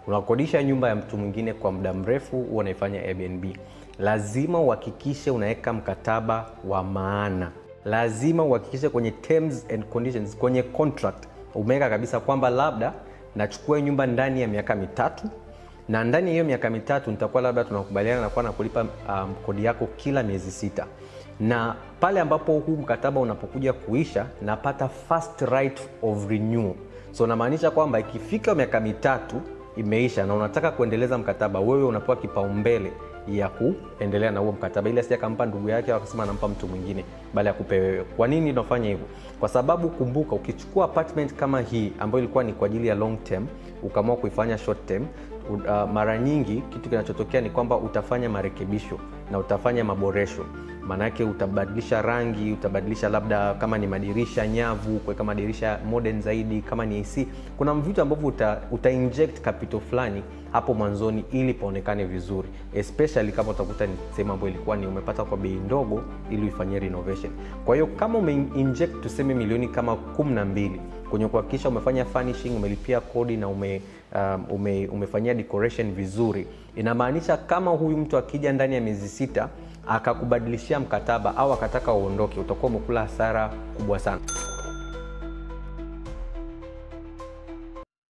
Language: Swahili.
unakodisha nyumba ya mtu mwingine kwa muda mrefu, unaifanya Airbnb, lazima uhakikishe unaweka mkataba wa maana. Lazima uhakikishe kwenye terms and conditions, kwenye contract umeweka kabisa kwamba labda nachukua nyumba ndani ya miaka 3, na ndani ya hiyo miaka 3 nitakuwa labda tunakubaliana na kuwa nakulipa kodi yako kila miezi 6. Na pale ambapo huu mkataba unapokuja kuisha, napata first right of renewal. So namaanisha kwamba ikifika miaka 3 imeisha na unataka kuendeleza mkataba, wewe unapewa kipaumbele ya kuendelea na huo mkataba, ili asije kampa ndugu yake akasema anampa mtu mwingine bali akupewe. Kwa nini tunafanya hivyo? Kwa sababu kumbuka, ukichukua apartment kama hii ambayo ilikuwa ni kwa ajili ya long term, ukaamua kuifanya short term, mara nyingi kitu kinachotokea ni kwamba utafanya marekebisho na utafanya maboresho. Maana yake utabadilisha rangi, utabadilisha labda kama ni madirisha nyavu, kuweka madirisha modern zaidi, kama ni AC. Kuna vitu ambavyo uta-inject capital fulani hapo mwanzoni ili paonekane vizuri, especially kama utakuta ni sehemu ambayo ilikuwa ni umepata kwa bei ndogo ili uifanyie renovation. Kwa hiyo kama ume-inject tuseme milioni kama 12 kwenye kuhakikisha umefanya furnishing, umelipia kodi na umefanyia decoration vizuri, inamaanisha kama huyu mtu akija ndani ya miezi 6 akakubadilishia mkataba au akataka uondoke, utakuwa umekula hasara kubwa sana.